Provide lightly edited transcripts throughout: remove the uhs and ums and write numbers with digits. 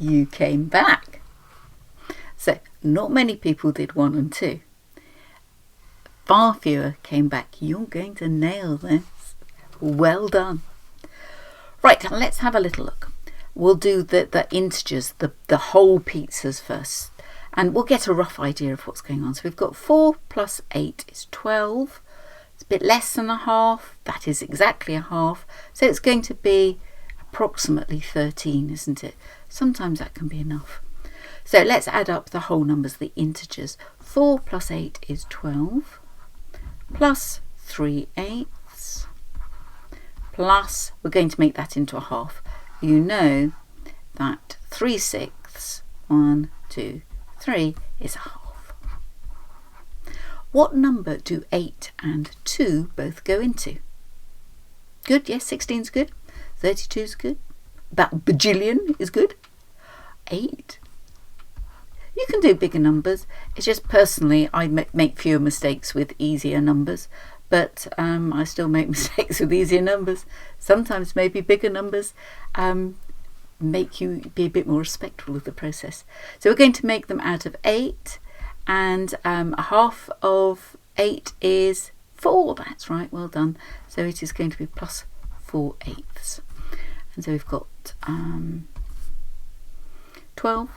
you came back. So not many people did 1 and 2. Far fewer came back. You're going to nail this. Well done. Right, let's have a little look. We'll do the integers, the whole pizzas first, and we'll get a rough idea of what's going on. So we've got 4 plus 8 is 12. It's a bit less than a half. That is exactly a half. So it's going to be approximately 13, isn't it? Sometimes that can be enough. So let's add up the whole numbers, the integers. 4 plus 8 is 12, plus 3/8, plus, we're going to make that into a half. You know that 3/6, 1, 2, 3 is a half. What number do 8 and 2 both go into? Good, yes, 16 is good. 32 is good. That bajillion is good. 8. You can do bigger numbers. It's just personally I make fewer mistakes with easier numbers, but I still make mistakes with easier numbers. Sometimes maybe bigger numbers make you be a bit more respectful of the process. So we're going to make them out of 8, and a half of 8 is 4. That's right, well done. So it is going to be plus 4/8. And so we've got 12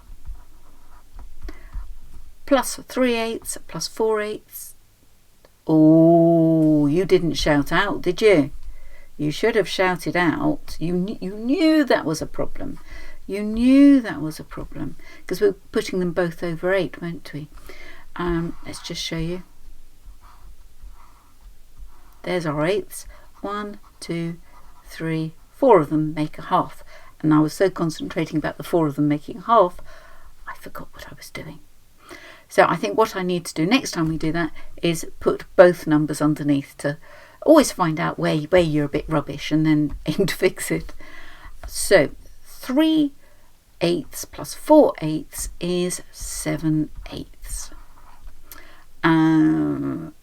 plus 3/8 plus 4/8. Oh, you didn't shout out, did you? You should have shouted out. You knew that was a problem. You knew that was a problem because we're putting them both over 8, weren't we? Let's just show you. There's our 8s. 1, 2, 3, 4 of them make a half. And I was so concentrating about the 4 of them making a half, I forgot what I was doing. So I think what I need to do next time we do that is put both numbers underneath to always find out where you're a bit rubbish and then aim to fix it. So 3/8 plus 4/8 is 7/8.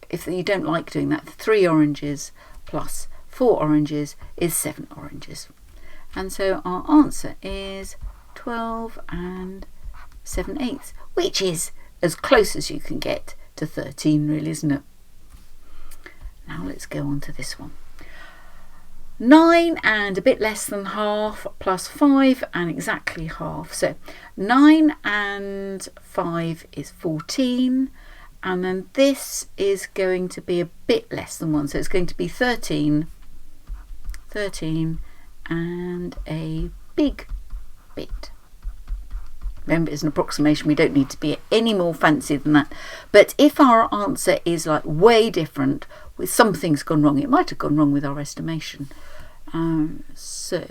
If you don't like doing that, 3 oranges plus 4 oranges is 7 oranges. And so our answer is 12 and 7/8, which is as close as you can get to 13, really, isn't it? Now let's go on to this one. 9 and a bit less than half plus 5 and exactly half. So 9 and 5 is 14. And then this is going to be a bit less than 1. So it's going to be 13 and a big bit. Remember, it's an approximation. We don't need to be any more fancy than that. But if our answer is like way different, with something's gone wrong, it might have gone wrong with our estimation. So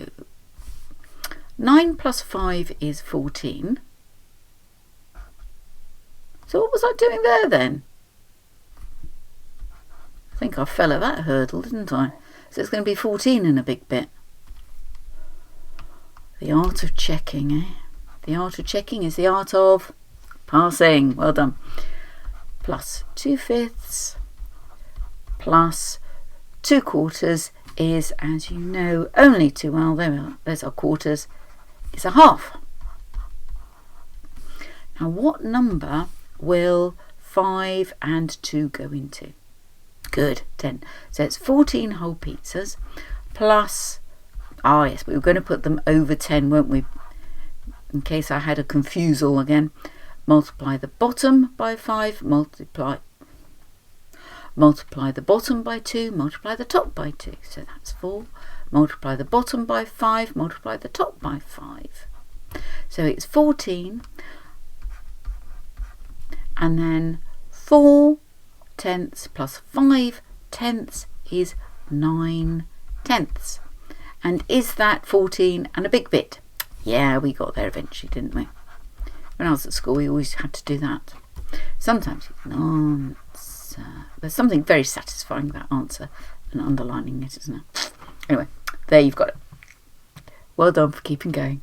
9 plus 5 is 14. So what was I doing there then? I think I fell at that hurdle, didn't I? So it's going to be 14 in a big bit. The art of checking, eh? The art of checking is the art of passing. Well done. Plus 2/5 plus 2/4 is, as you know, only 2. Well, there's our quarters. It's a half. Now, what number will 5 and 2 go into? Good, 10. So it's 14 whole pizzas plus, yes, we were going to put them over 10, weren't we? In case I had a confusal again. Multiply the bottom by 5, multiply the bottom by 2, multiply the top by 2. So that's 4. Multiply the bottom by 5, multiply the top by 5. So it's 14. And then 4/10 plus 5/10 is 9/10. And is that 14 and a big bit? Yeah, we got there eventually, didn't we? When I was at school, we always had to do that. Sometimes you can answer. There's something very satisfying about answer and underlining it, isn't there? Anyway, there you've got it. Well done for keeping going.